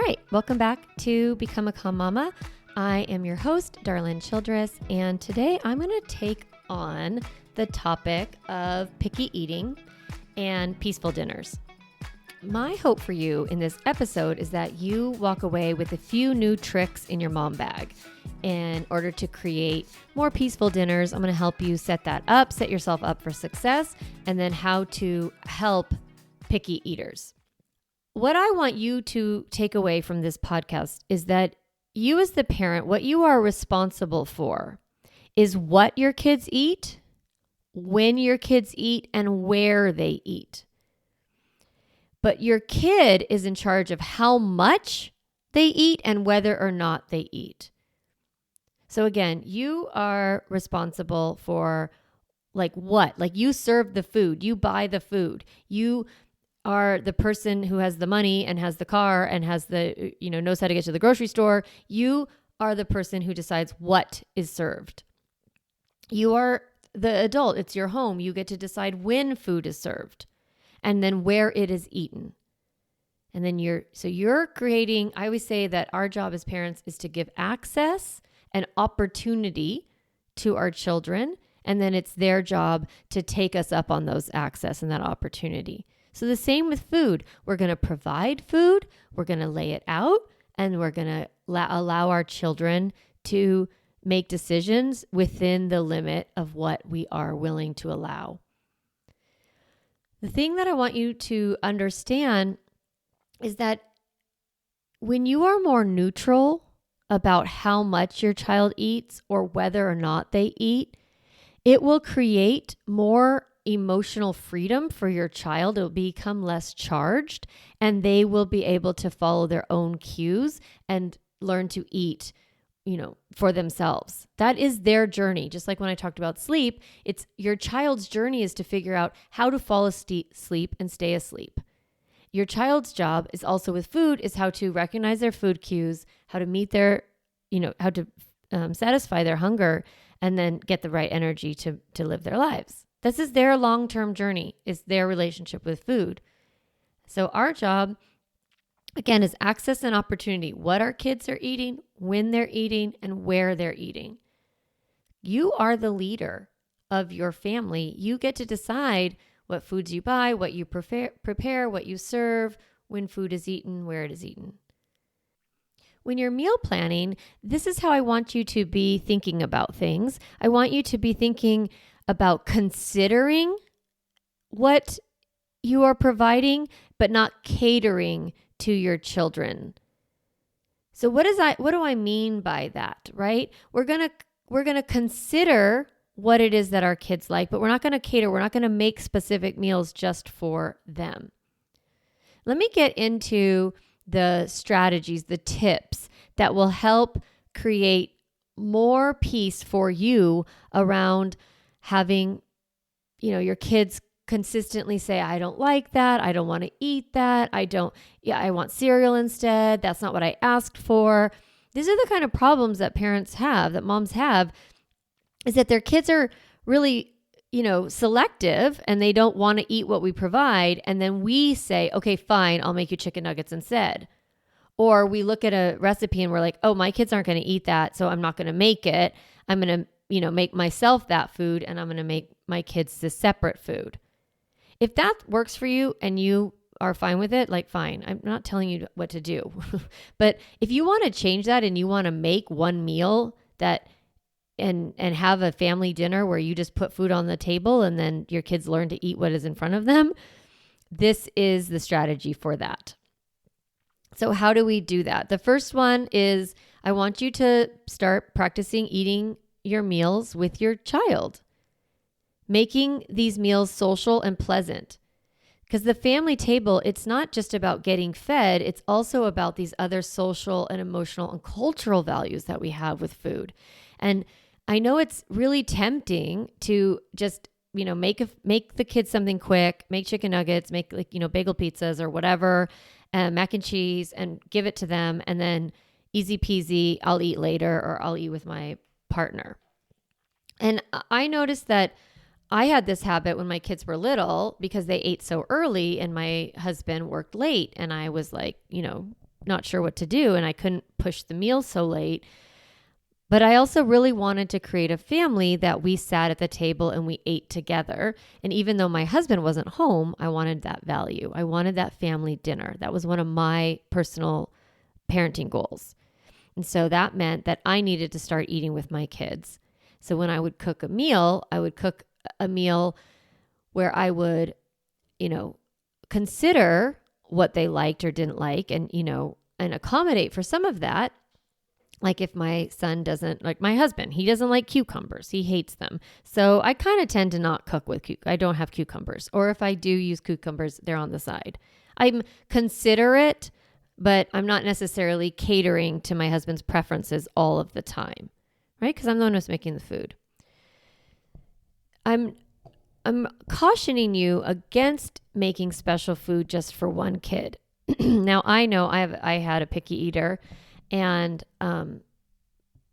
right, welcome back to Become a Calm Mama. I am your host, Darlene Childress, and today I'm going to take on the topic of picky eating and peaceful dinners. My hope for you in this episode is that you walk away with a few new tricks in your mom bag in order to create more peaceful dinners. I'm going to help you set that up, set yourself up for success, and then how to help picky eaters. What I want you to take away from this podcast is that you as the parent, what you are responsible for is what your kids eat, when your kids eat, and where they eat. But your kid is in charge of how much they eat and whether or not they eat. So again, you are responsible for what? You serve the food, you buy the food, you are the person who has the money and has the car and has the, knows how to get to the grocery store. You are the person who decides what is served. You are the adult. It's your home. You get to decide when food is served and then where it is eaten. And then you're creating, I always say that our job as parents is to give access and opportunity to our children. And then it's their job to take us up on those access and that opportunity. So the same with food. We're going to provide food, we're going to lay it out, and we're going to allow our children to make decisions within the limit of what we are willing to allow. The thing that I want you to understand is that when you are more neutral about how much your child eats or whether or not they eat, it will create more emotional freedom for your child. It will become less charged, and they will be able to follow their own cues and learn to eat, for themselves. That is their journey. Just like when I talked about sleep, it's your child's journey is to figure out how to fall asleep and stay asleep. Your child's job is also with food is how to recognize their food cues, how to meet their, how to satisfy their hunger, and then get the right energy to live their lives. This is their long-term journey, is their relationship with food. So our job, again, is access and opportunity. What our kids are eating, when they're eating, and where they're eating. You are the leader of your family. You get to decide what foods you buy, what you prepare, what you serve, when food is eaten, where it is eaten. When you're meal planning, this is how I want you to be thinking about things. I want you to be thinking about considering what you are providing, but not catering to your children. So what do I mean by that, right? We're going to consider what it is that our kids like, but we're not going to cater. We're not going to make specific meals just for them. Let me get into the strategies, the tips that will help create more peace for you around having, your kids consistently say, I don't like that. I don't want to eat that. I want cereal instead. That's not what I asked for. These are the kind of problems that parents have, that moms have, is that their kids are really, selective and they don't want to eat what we provide. And then we say, okay, fine, I'll make you chicken nuggets instead. Or we look at a recipe and we're like, oh, my kids aren't going to eat that, so I'm not going to make it. I'm going to, make myself that food, and I'm going to make my kids this separate food. If that works for you and you are fine with it, fine. I'm not telling you what to do. But if you want to change that and you want to make one meal and have a family dinner where you just put food on the table and then your kids learn to eat what is in front of them, this is the strategy for that. So how do we do that? The first one is I want you to start practicing eating your meals with your child, making these meals social and pleasant. Because the family table, it's not just about getting fed, it's also about these other social and emotional and cultural values that we have with food. And I know it's really tempting to just, make the kids something quick, make chicken nuggets, make bagel pizzas or whatever, mac and cheese, and give it to them. And then easy peasy, I'll eat later, or I'll eat with my partner. And I noticed that I had this habit when my kids were little because they ate so early and my husband worked late. And I was not sure what to do, and I couldn't push the meal so late. But I also really wanted to create a family that we sat at the table and we ate together. And even though my husband wasn't home, I wanted that value. I wanted that family dinner. That was one of my personal parenting goals. And so that meant that I needed to start eating with my kids. So when I would cook a meal, I would cook a meal where I would, consider what they liked or didn't like and accommodate for some of that. Like if my son doesn't, like my husband, he doesn't like cucumbers. He hates them. So I kind of tend to not cook with I don't have cucumbers. Or if I do use cucumbers, they're on the side. I'm considerate, but I'm not necessarily catering to my husband's preferences all of the time, right? Because I'm the one who's making the food. I'm cautioning you against making special food just for one kid. Now I know I had a picky eater, and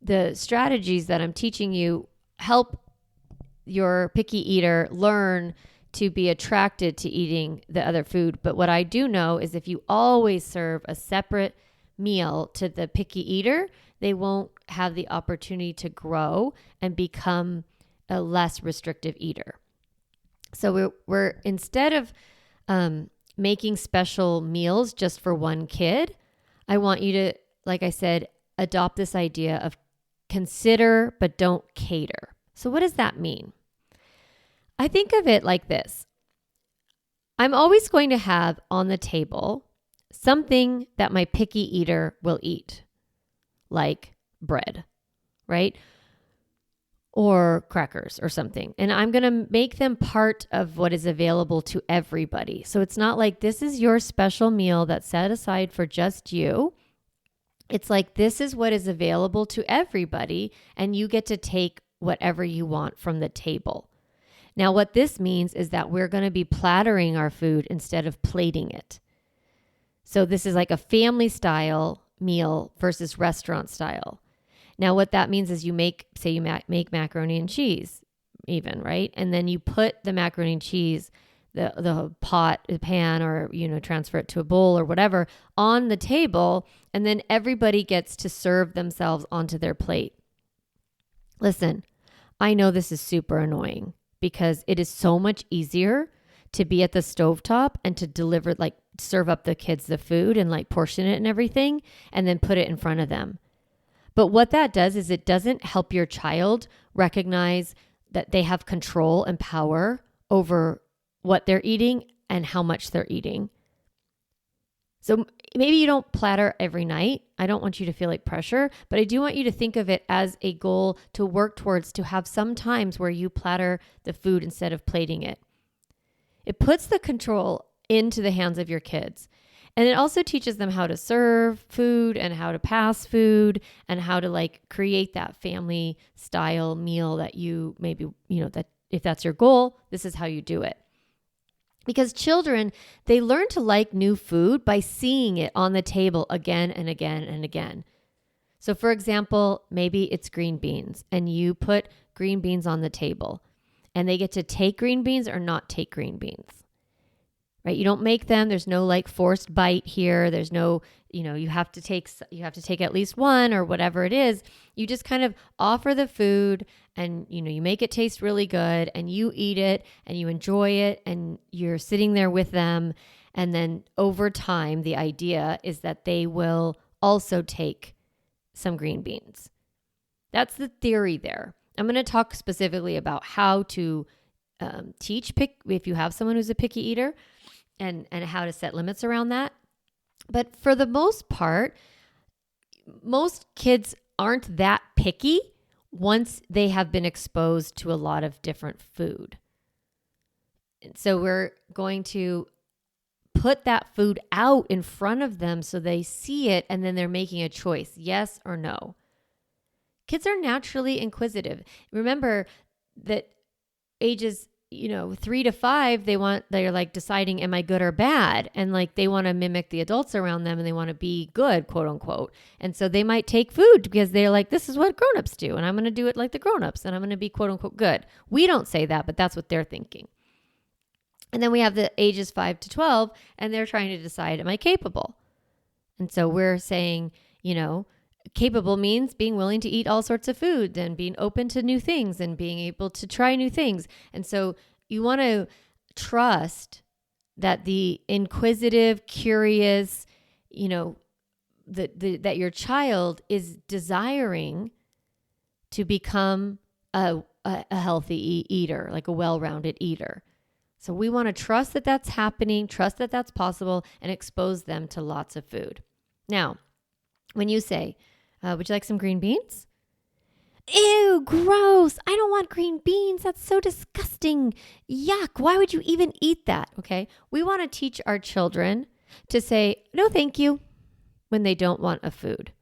the strategies that I'm teaching you help your picky eater learn to be attracted to eating the other food. But what I do know is if you always serve a separate meal to the picky eater, they won't have the opportunity to grow and become a less restrictive eater. So we're instead of making special meals just for one kid, I want you to, like I said, adopt this idea of consider but don't cater. So what does that mean? I think of it like this. I'm always going to have on the table something that my picky eater will eat, like bread, right? Or crackers or something. And I'm going to make them part of what is available to everybody. So it's not like this is your special meal that's set aside for just you. It's like this is what is available to everybody, and you get to take whatever you want from the table. Now, what this means is that we're going to be plattering our food instead of plating it. So this is like a family style meal versus restaurant style. Now, what that means is you make macaroni and cheese even, right? And then you put the macaroni and cheese, the pan, or, transfer it to a bowl or whatever on the table. And then everybody gets to serve themselves onto their plate. Listen, I know this is super annoying because it is so much easier to be at the stovetop and to deliver, like serve up the kids the food and like portion it and everything and then put it in front of them. But what that does is it doesn't help your child recognize that they have control and power over what they're eating and how much they're eating. So maybe you don't platter every night. I don't want you to feel like pressure, but I do want you to think of it as a goal to work towards, to have some times where you platter the food instead of plating it. It puts the control into the hands of your kids. And it also teaches them how to serve food and how to pass food and how to like create that family style meal that you maybe, that if that's your goal, this is how you do it. Because children, they learn to like new food by seeing it on the table again and again and again. So for example, maybe it's green beans and you put green beans on the table and they get to take green beans or not take green beans. Right? You don't make them. There's no like forced bite here. There's no, you have to take at least one or whatever it is. You just kind of offer the food and, you make it taste really good and you eat it and you enjoy it and you're sitting there with them. And then over time, the idea is that they will also take some green beans. That's the theory there. I'm going to talk specifically about how to teach if you have someone who's a picky eater. And how to set limits around that. But for the most part, most kids aren't that picky once they have been exposed to a lot of different food. And so we're going to put that food out in front of them so they see it and then they're making a choice, yes or no. Kids are naturally inquisitive. Remember that ages 3 to 5, they're like deciding, am I good or bad? And like, they want to mimic the adults around them and they want to be good, quote unquote. And so they might take food because they're like, this is what grownups do. And I'm going to do it like the grownups and I'm going to be quote unquote good. We don't say that, but that's what they're thinking. And then we have the ages 5 to 12 and they're trying to decide, am I capable? And so we're saying, capable means being willing to eat all sorts of food and being open to new things and being able to try new things. And so you want to trust that the inquisitive, curious, that your child is desiring to become a healthy eater, like a well-rounded eater. So we want to trust that that's happening, trust that that's possible, and expose them to lots of food. Now, when you say, would you like some green beans? Ew, gross. I don't want green beans. That's so disgusting. Yuck. Why would you even eat that? Okay. We want to teach our children to say, no, thank you, when they don't want a food.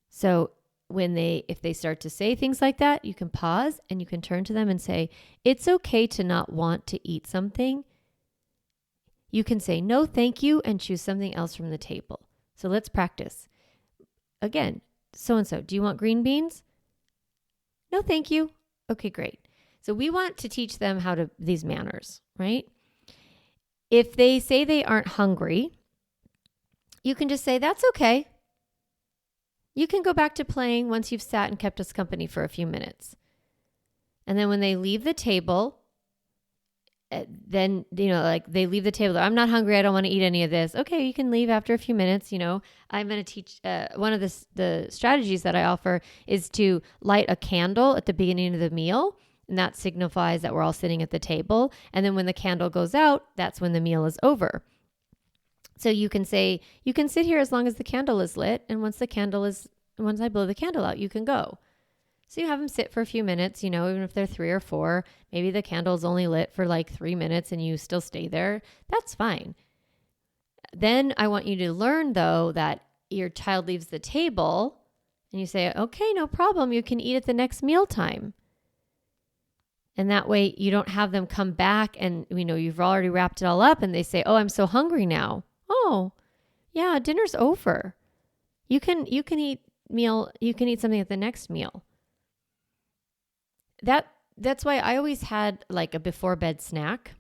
So if they start to say things like that, you can pause and you can turn to them and say, it's okay to not want to eat something. You can say, no, thank you, and choose something else from the table. So let's practice. Again, so-and-so, do you want green beans? No, thank you. Okay, great. So we want to teach them these manners, right? If they say they aren't hungry, you can just say, that's okay. You can go back to playing once you've sat and kept us company for a few minutes. And then when they leave the table, then, they leave the table. I'm not hungry. I don't want to eat any of this. Okay, you can leave after a few minutes. I'm going to teach, one of the strategies that I offer is to light a candle at the beginning of the meal. And that signifies that we're all sitting at the table. And then when the candle goes out, that's when the meal is over. So you can say, you can sit here as long as the candle is lit. And once I blow the candle out, you can go. So you have them sit for a few minutes, even if they're 3 or 4, maybe the candle's only lit for like 3 minutes and you still stay there. That's fine. Then I want you to learn, though, that your child leaves the table and you say, okay, no problem. You can eat at the next mealtime. And that way you don't have them come back and, you've already wrapped it all up and they say, oh, I'm so hungry now. Oh, yeah, dinner's over. You can eat something at the next meal. That's why I always had like a before bed snack.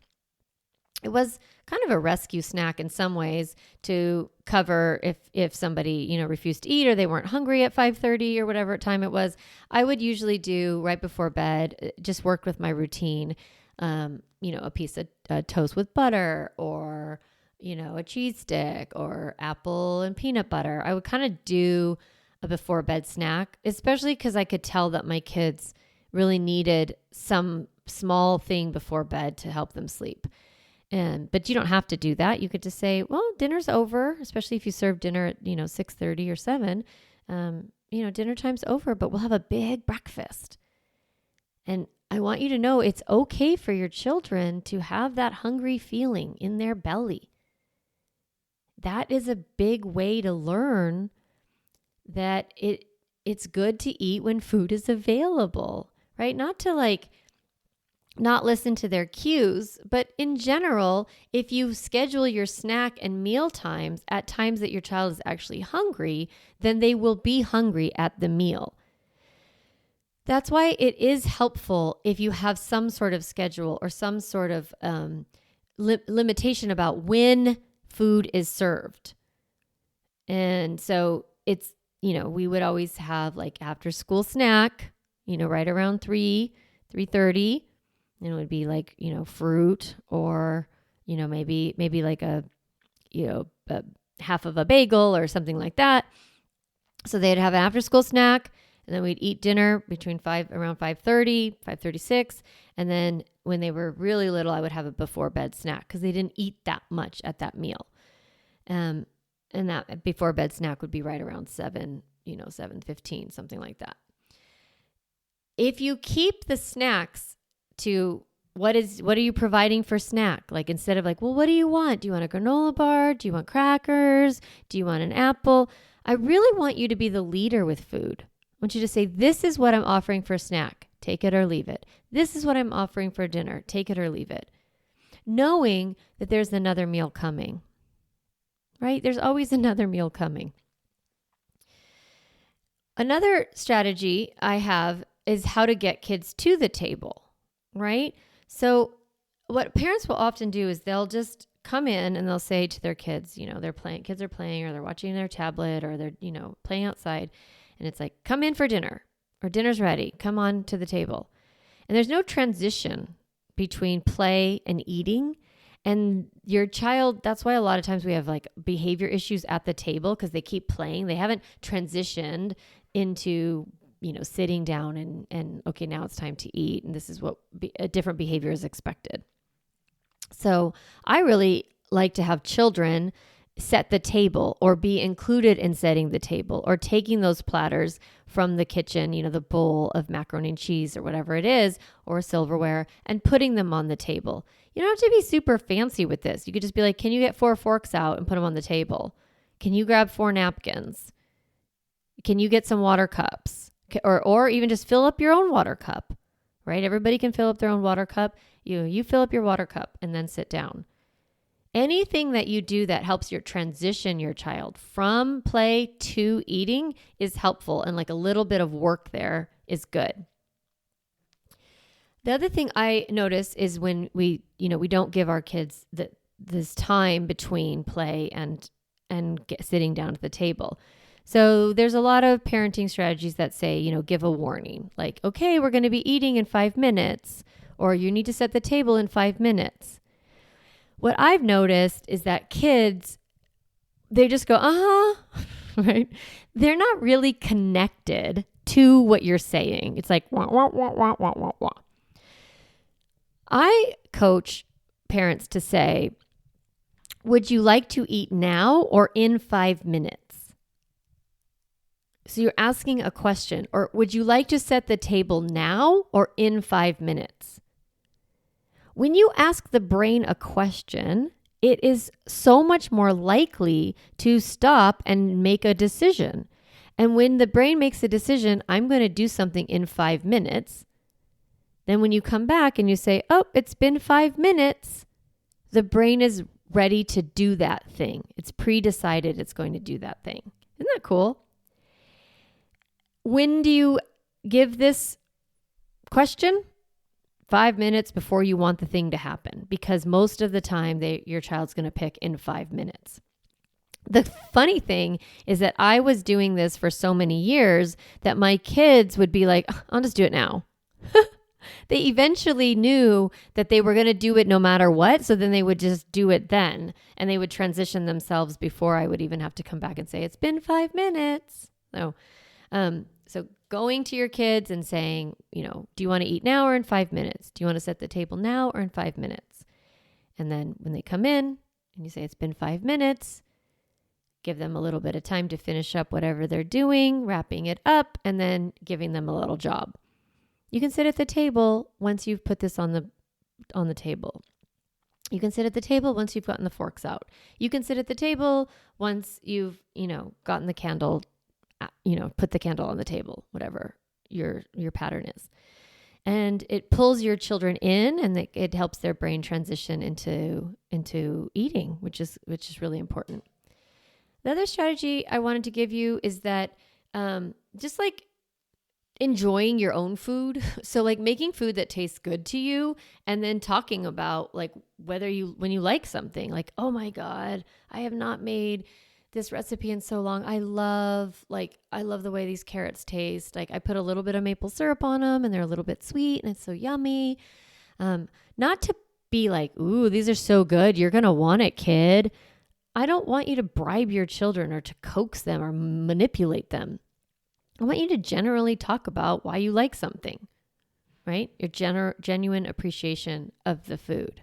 It was kind of a rescue snack in some ways to cover if somebody, refused to eat or they weren't hungry at 5:30 or whatever time it was. I would usually do right before bed, just work with my routine, a piece of toast with butter or, a cheese stick or apple and peanut butter. I would kind of do a before bed snack, especially because I could tell that my kids really needed some small thing before bed to help them sleep. But you don't have to do that. You could just say, well, dinner's over, especially if you serve dinner at, 6:30 or 7. Dinner time's over, but we'll have a big breakfast. And I want you to know it's okay for your children to have that hungry feeling in their belly. That is a big way to learn that it's good to eat when food is available, right? Not to not listen to their cues, but in general, if you schedule your snack and meal times at times that your child is actually hungry, then they will be hungry at the meal. That's why it is helpful if you have some sort of schedule or some sort of limitation about when food is served. And so it's, we would always have like after school snack, right around 3:30. And it would be like, fruit or, maybe like a half of a bagel or something like that. So they'd have an after school snack and then we'd eat dinner around 5:30, 5:36. And then when they were really little, I would have a before bed snack because they didn't eat that much at that meal. And that before bed snack would be right around 7:15, something like that. If you keep the snacks to what are you providing for snack? Like instead of like, well, what do you want? Do you want a granola bar? Do you want crackers? Do you want an apple? I really want you to be the leader with food. I want you to say, this is what I'm offering for snack. Take it or leave it. This is what I'm offering for dinner. Take it or leave it. Knowing that there's another meal coming, right? There's always another meal coming. Another strategy I have is how to get kids to the table. Right? So what parents will often do is they'll just come in and they'll say to their kids, kids are playing or they're watching their tablet or they're, playing outside. And it's like, come in for dinner or dinner's ready. Come on to the table. And there's no transition between play and eating. And your child, that's why a lot of times we have like behavior issues at the table because they keep playing. They haven't transitioned into, sitting down and okay, now it's time to eat. And this is what a different behavior is expected. So I really like to have children set the table or be included in setting the table or taking those platters from the kitchen, the bowl of macaroni and cheese or whatever it is, or silverware, and putting them on the table. You don't have to be super fancy with this. You could just be like, can you get 4 forks out and put them on the table? Can you grab 4 napkins? Can you get some water cups? Or even just fill up your own water cup, right? Everybody can fill up their own water cup. You fill up your water cup and then sit down. Anything that you do that helps transition your child from play to eating is helpful, and like a little bit of work there is good. The other thing I notice is when we don't give our kids this time between play and sitting down at the table. So there's a lot of parenting strategies that say, give a warning, like, okay, we're going to be eating in 5 minutes, or you need to set the table in 5 minutes. What I've noticed is that kids, they just go, right? They're not really connected to what you're saying. It's like, wah, wah, wah, wah, wah, wah, wah. I coach parents to say, would you like to eat now or in 5 minutes? So you're asking a question, or would you like to set the table now or in 5 minutes? When you ask the brain a question, it is so much more likely to stop and make a decision. And when the brain makes a decision, I'm going to do something in 5 minutes, then when you come back and you say, oh, it's been 5 minutes, the brain is ready to do that thing. It's pre-decided it's going to do that thing. Isn't that cool? When do you give this question? 5 minutes before you want the thing to happen, because most of the time your child's going to pick in 5 minutes. The funny thing is that I was doing this for so many years that my kids would be like, I'll just do it now. They eventually knew that they were going to do it no matter what. So then they would just do it then, and they would transition themselves before I would even have to come back and say, it's been 5 minutes. So going to your kids and saying, do you want to eat now or in 5 minutes? Do you want to set the table now or in 5 minutes? And then when they come in and you say it's been 5 minutes, give them a little bit of time to finish up whatever they're doing, wrapping it up, and then giving them a little job. You can sit at the table once you've put this on the table. You can sit at the table once you've gotten the forks out. You can sit at the table once you've, gotten the candle, put the candle on the table, whatever your pattern is. And it pulls your children in, and it helps their brain transition into eating, which is really important. The other strategy I wanted to give you is that just like enjoying your own food. So like making food that tastes good to you, and then talking about like when you like something, like, oh my God, I have not made this recipe in so long. I love the way these carrots taste. Like I put a little bit of maple syrup on them and they're a little bit sweet and it's so yummy. Not to be like, ooh, these are so good, you're going to want it, kid. I don't want you to bribe your children or to coax them or manipulate them. I want you to generally talk about why you like something, right? Your genuine appreciation of the food.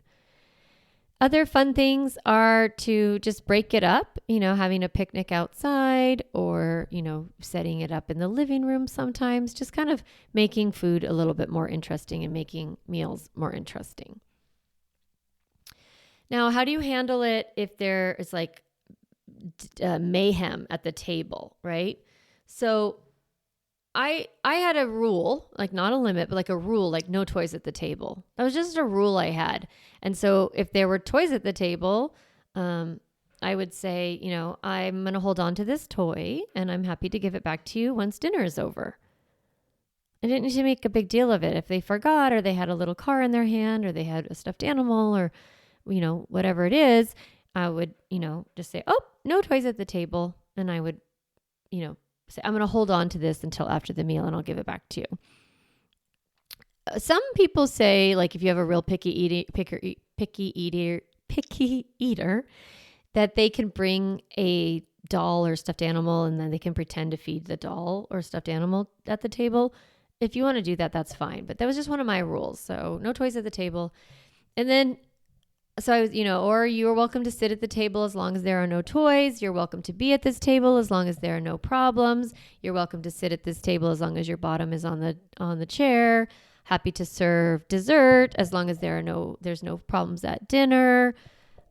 Other fun things are to just break it up, having a picnic outside or, setting it up in the living room sometimes, just kind of making food a little bit more interesting and making meals more interesting. Now, how do you handle it if there is like mayhem at the table, right? So I had a rule, like not a limit, but like a rule, like no toys at the table. That was just a rule I had. And so if there were toys at the table, I would say, I'm going to hold on to this toy and I'm happy to give it back to you once dinner is over. I didn't need to make a big deal of it. If they forgot or they had a little car in their hand or they had a stuffed animal or whatever it is, I would, just say, oh, no toys at the table. And I would, say, I'm going to hold on to this until after the meal and I'll give it back to you. Some people say, like, if you have a real picky eater, that they can bring a doll or stuffed animal and then they can pretend to feed the doll or stuffed animal at the table. If you want to do that, that's fine. But that was just one of my rules. So no toys at the table. And then, so I was, or you're welcome to sit at the table as long as there are no toys. You're welcome to be at this table as long as there are no problems. You're welcome to sit at this table as long as your bottom is on the chair. Happy to serve dessert as long as there's no problems at dinner.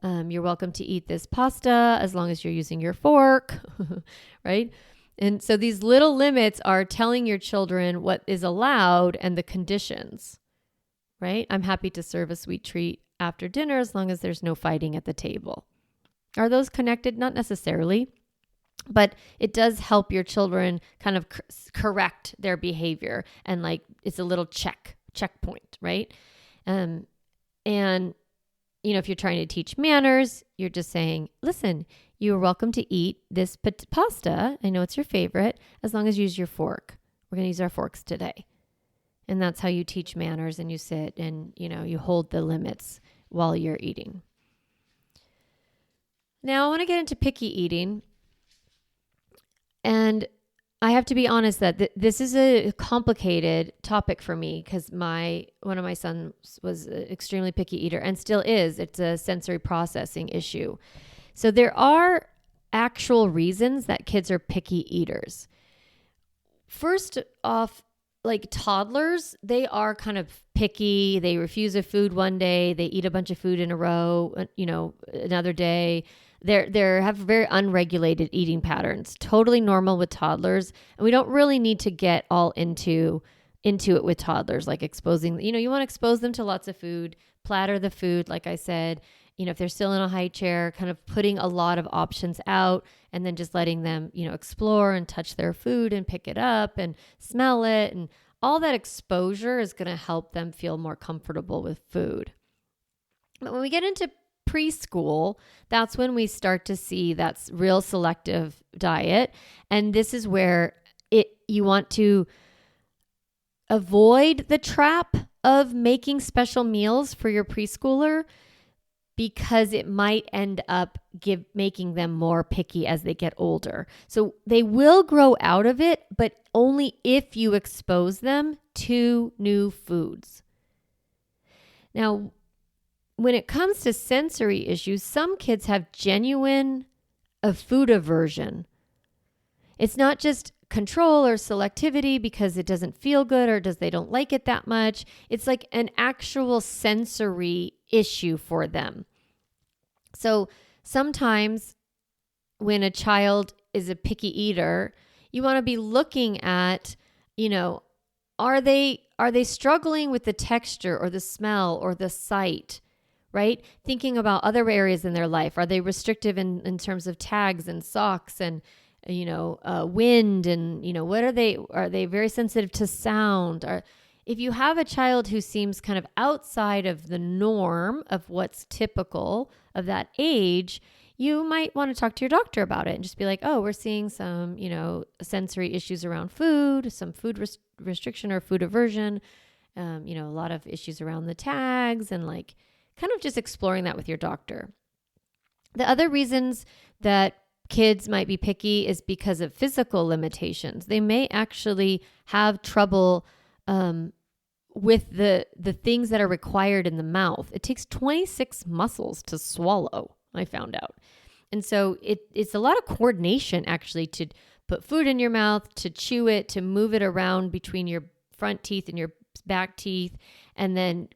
You're welcome to eat this pasta as long as you're using your fork, right? And so these little limits are telling your children what is allowed and the conditions, right? I'm happy to serve a sweet treat after dinner as long as there's no fighting at the table. Are those connected? Not necessarily, but it does help your children kind of correct their behavior, and like it's a little checkpoint, right? And if you're trying to teach manners, you're just saying, listen, you're welcome to eat this pasta. I know it's your favorite, as long as you use your fork. We're going to use our forks today. And that's how you teach manners, and you sit and, you hold the limits while you're eating. Now I want to get into picky eating. And I have to be honest that this is a complicated topic for me because one of my sons was an extremely picky eater and still is. It's a sensory processing issue. So there are actual reasons that kids are picky eaters. First off, like toddlers, they are kind of picky. They refuse a food one day. They eat a bunch of food in a row, another day. They have very unregulated eating patterns, totally normal with toddlers. And we don't really need to get all into it with toddlers, like exposing, you want to expose them to lots of food, platter the food, like I said, if they're still in a high chair, kind of putting a lot of options out and then just letting them, explore and touch their food and pick it up and smell it. And all that exposure is going to help them feel more comfortable with food. But when we get into preschool, that's when we start to see that's real selective diet. And this is where you want to avoid the trap of making special meals for your preschooler, because it might end up making them more picky as they get older. So they will grow out of it, but only if you expose them to new foods. Now, when it comes to sensory issues, some kids have genuine food aversion. It's not just control or selectivity because it doesn't feel good or they don't like it that much. It's like an actual sensory issue for them. So sometimes when a child is a picky eater, you want to be looking at, are they struggling with the texture or the smell or the sight, right? Thinking about other areas in their life. Are they restrictive in terms of tags and socks and, wind and, what are they very sensitive to sound? If you have a child who seems kind of outside of the norm of what's typical of that age, you might want to talk to your doctor about it and just be like, oh, we're seeing some, sensory issues around food, some food restriction or food aversion, a lot of issues around the tags, and like kind of just exploring that with your doctor. The other reasons that kids might be picky is because of physical limitations. They may actually have trouble with the things that are required in the mouth. It takes 26 muscles to swallow, I found out. And so it's a lot of coordination actually to put food in your mouth, to chew it, to move it around between your front teeth and your back teeth, and then,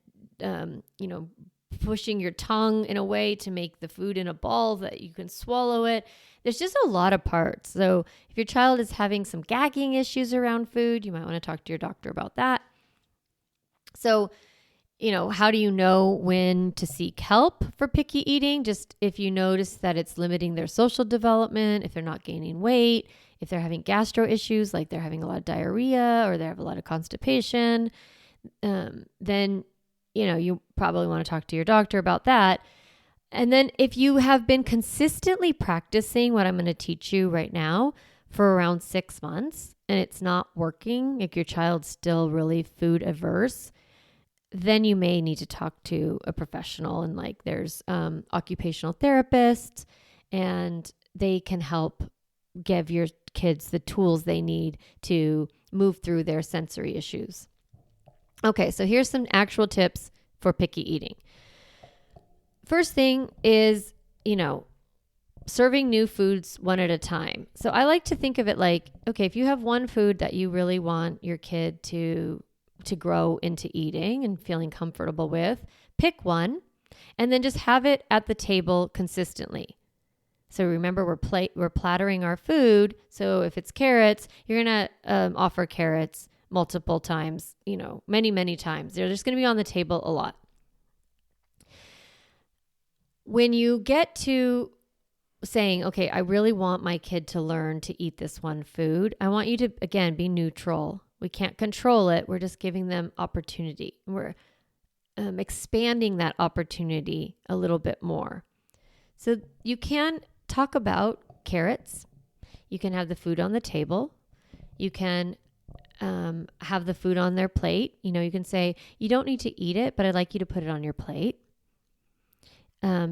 pushing your tongue in a way to make the food in a ball that you can swallow it. There's just a lot of parts. So if your child is having some gagging issues around food, you might want to talk to your doctor about that. So, how do you know when to seek help for picky eating? Just if you notice that it's limiting their social development, if they're not gaining weight, if they're having gastro issues, like they're having a lot of diarrhea or they have a lot of constipation, then, you probably want to talk to your doctor about that. And then if you have been consistently practicing what I'm going to teach you right now for around 6 months and it's not working, like your child's still really food averse, then you may need to talk to a professional. And like there's occupational therapists, and they can help give your kids the tools they need to move through their sensory issues. Okay, so here's some actual tips for picky eating. First thing is, serving new foods one at a time. So I like to think of it like, okay, if you have one food that you really want your kid to grow into eating and feeling comfortable with, pick one and then just have it at the table consistently. So remember, we're plattering our food. So if it's carrots, you're going to offer carrots multiple times, many, many times. They're just going to be on the table a lot. When you get to saying, okay, I really want my kid to learn to eat this one food, I want you to, again, be neutral. We can't control it. We're just giving them opportunity. We're expanding that opportunity a little bit more. So you can talk about carrots. You can have the food on the table. You can have the food on their plate. You can say, you don't need to eat it, but I'd like you to put it on your plate.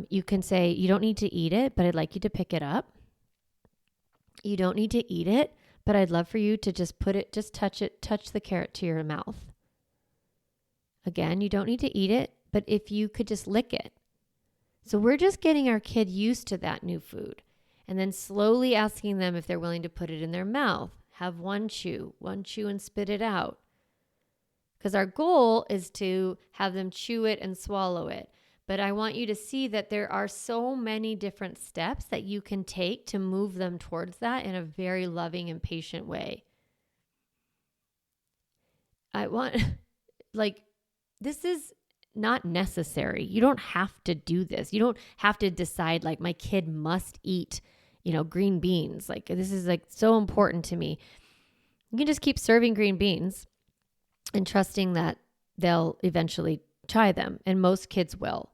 You can say, you don't need to eat it, but I'd like you to pick it up. You don't need to eat it, but I'd love for you to just touch the carrot to your mouth. Again, you don't need to eat it, but if you could just lick it. So we're just getting our kid used to that new food, and then slowly asking them if they're willing to put it in their mouth. Have one chew and spit it out. Because our goal is to have them chew it and swallow it. But I want you to see that there are so many different steps that you can take to move them towards that in a very loving and patient way. This is not necessary. You don't have to do this. You don't have to decide like my kid must eat, green beans. Like this is like so important to me. You can just keep serving green beans and trusting that they'll eventually try them. And most kids will.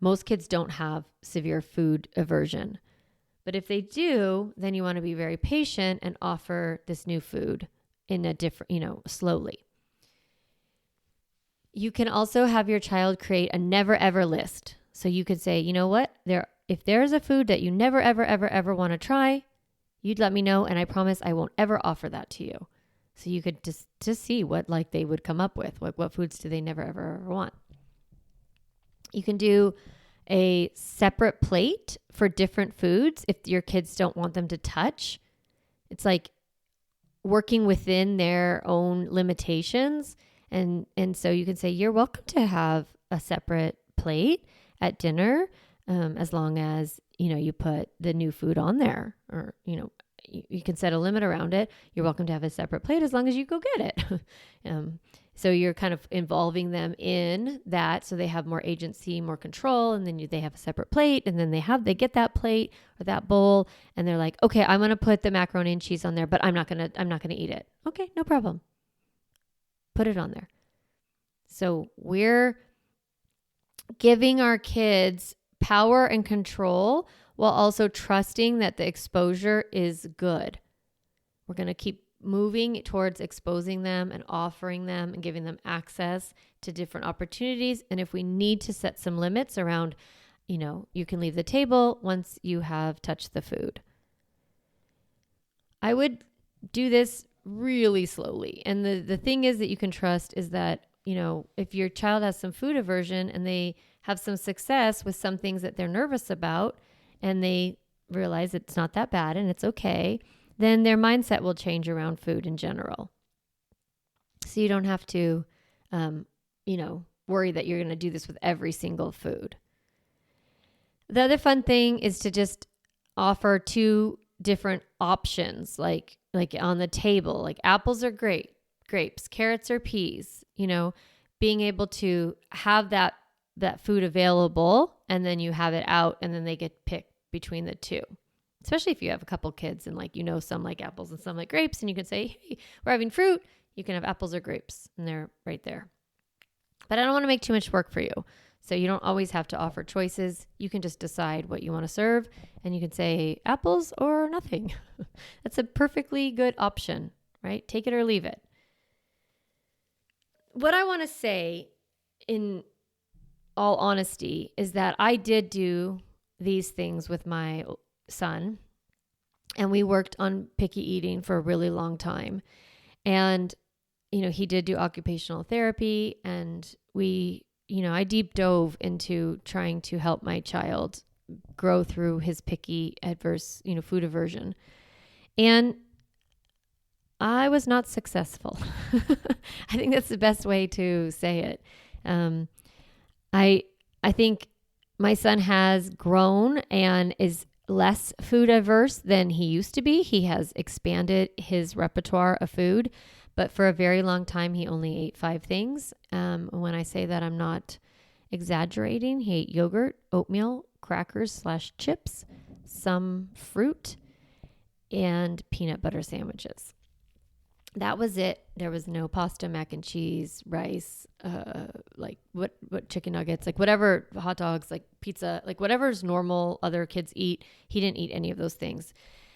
Most kids don't have severe food aversion. But if they do, then you want to be very patient and offer this new food in a different, slowly. You can also have your child create a never ever list. So you could say, you know what? If there's a food that you never ever ever ever want to try, you'd let me know, and I promise I won't ever offer that to you. So you could just see what they would come up with. What foods do they never ever ever want? You can do a separate plate for different foods if your kids don't want them to touch. It's like working within their own limitations. And so you can say, you're welcome to have a separate plate at dinner, as long as, you put the new food on there, or, you can set a limit around it. You're welcome to have a separate plate as long as you go get it. So you're kind of involving them in that, so they have more agency, more control, and then they have a separate plate, and then they get that plate or that bowl, and they're like, okay, I'm gonna put the macaroni and cheese on there, but I'm not gonna eat it. Okay, no problem. Put it on there. So we're giving our kids power and control while also trusting that the exposure is good. We're going to keep moving towards exposing them and offering them and giving them access to different opportunities. And if we need to set some limits around, you can leave the table once you have touched the food. I would do this really slowly. And the thing is that you can trust is that, if your child has some food aversion and they have some success with some things that they're nervous about, and they realize it's not that bad and it's okay, then their mindset will change around food in general. So you don't have to, worry that you're going to do this with every single food. The other fun thing is to just offer 2 different options, like on the table. Like apples are great, grapes, carrots or peas. Being able to have that food available, and then you have it out, and then they get picked between the 2. Especially if you have a couple kids and some like apples and some like grapes, and you can say, hey, we're having fruit. You can have apples or grapes, and they're right there. But I don't want to make too much work for you. So you don't always have to offer choices. You can just decide what you want to serve, and you can say apples or nothing. That's a perfectly good option, right? Take it or leave it. What I want to say in all honesty is that I did do these things with my son, and we worked on picky eating for a really long time. And, he did do occupational therapy, and I deep dove into trying to help my child grow through his picky adverse, food aversion. And I was not successful. I think that's the best way to say it. I think my son has grown and is less food averse than he used to be. He has expanded his repertoire of food, but for a very long time, he only ate 5 things. When I say that, I'm not exaggerating. He ate yogurt, oatmeal, crackers / chips, some fruit, and peanut butter sandwiches. That was it. There was no pasta, mac and cheese, rice, like what chicken nuggets, like whatever, hot dogs, like pizza, like whatever's normal other kids eat. He didn't eat any of those things.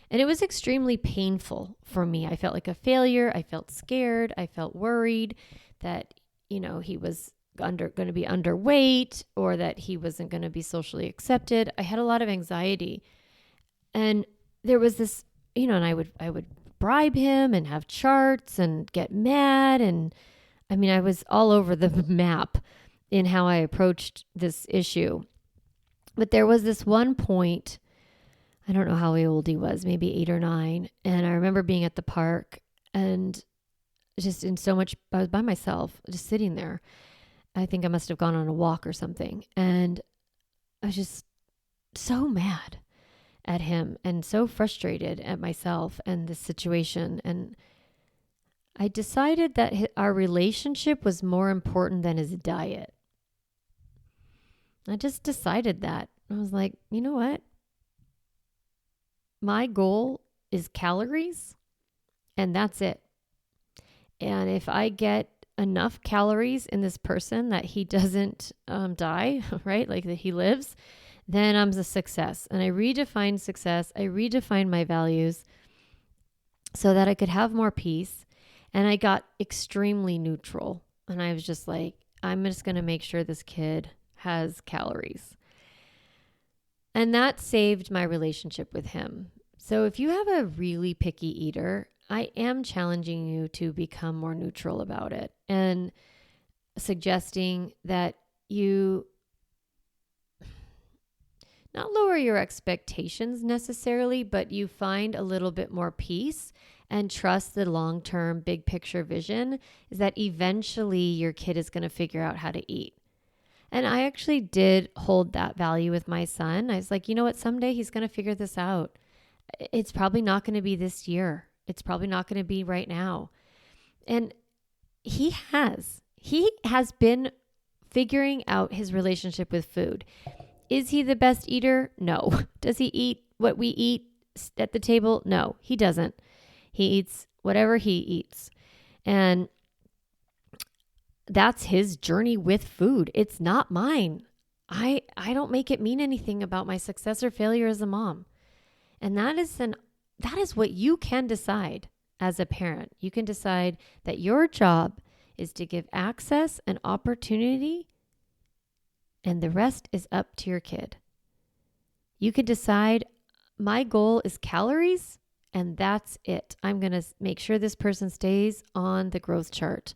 And it was extremely painful for me. I felt like a failure. I felt scared. I felt worried that, he was going to be underweight, or that he wasn't going to be socially accepted. I had a lot of anxiety. And there was this, and I would bribe him and have charts and get mad. And I was all over the map in how I approached this issue. But there was this one point, I don't know how old he was, maybe 8 or 9. And I remember being at the park and just I was by myself, just sitting there. I think I must have gone on a walk or something. And I was just so mad at him and so frustrated at myself and the situation. And I decided that our relationship was more important than his diet. I just decided that. I was like, you know what? My goal is calories, and that's it. And if I get enough calories in this person that he doesn't die, right? Like that he lives, then I'm a success. And I redefined success. I redefined my values so that I could have more peace. And I got extremely neutral. And I was just like, I'm just going to make sure this kid has calories. And that saved my relationship with him. So if you have a really picky eater, I am challenging you to become more neutral about it and suggesting that you not lower your expectations necessarily, but you find a little bit more peace and trust the long-term big picture vision is that eventually your kid is going to figure out how to eat. And I actually did hold that value with my son. I was like, you know what? Someday he's going to figure this out. It's probably not going to be this year. It's probably not going to be right now. And he has been figuring out his relationship with food. Is he the best eater? No. Does he eat what we eat at the table? No, he doesn't. He eats whatever he eats. And that's his journey with food. It's not mine. I don't make it mean anything about my success or failure as a mom. And that is what you can decide as a parent. You can decide that your job is to give access and opportunity, and the rest is up to your kid. You could decide, my goal is calories, and that's it. I'm going to make sure this person stays on the growth chart.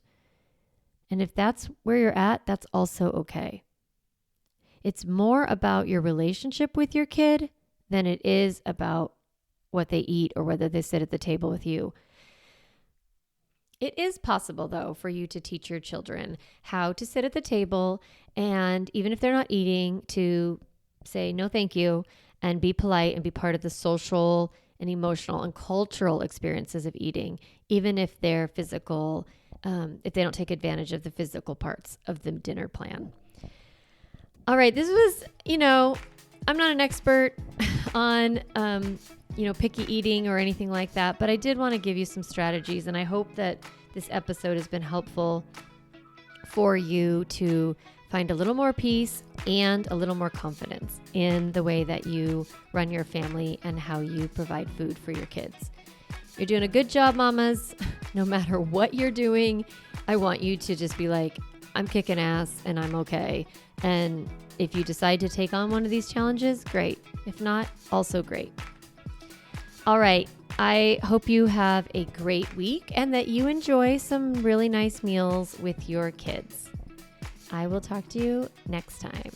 And if that's where you're at, that's also okay. It's more about your relationship with your kid than it is about what they eat or whether they sit at the table with you. It is possible, though, for you to teach your children how to sit at the table, and even if they're not eating, to say no thank you and be polite and be part of the social and emotional and cultural experiences of eating, even if they're physical, if they don't take advantage of the physical parts of the dinner plan. All right, this was, I'm not an expert on, picky eating or anything like that, but I did want to give you some strategies, and I hope that this episode has been helpful for you to find a little more peace and a little more confidence in the way that you run your family and how you provide food for your kids. You're doing a good job, mamas. No matter what you're doing, I want you to just be like, I'm kicking ass and I'm okay. And if you decide to take on one of these challenges, great. If not, also great. All right. I hope you have a great week and that you enjoy some really nice meals with your kids. I will talk to you next time.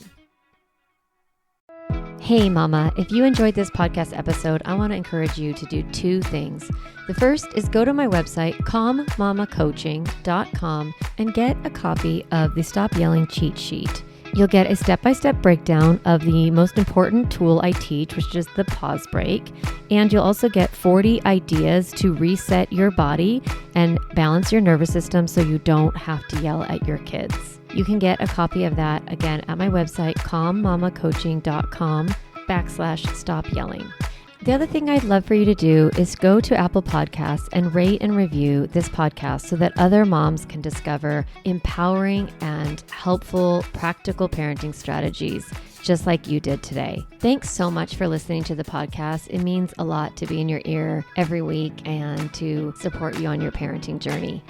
Hey mama, if you enjoyed this podcast episode, I want to encourage you to do two things. The first is go to my website, calmmamacoaching.com, and get a copy of the Stop Yelling cheat sheet. You'll get a step-by-step breakdown of the most important tool I teach, which is the pause break. And you'll also get 40 ideas to reset your body and balance your nervous system so you don't have to yell at your kids. You can get a copy of that, again, at my website, calmmamacoaching.com/stop yelling. The other thing I'd love for you to do is go to Apple Podcasts and rate and review this podcast so that other moms can discover empowering and helpful, practical parenting strategies, just like you did today. Thanks so much for listening to the podcast. It means a lot to be in your ear every week and to support you on your parenting journey.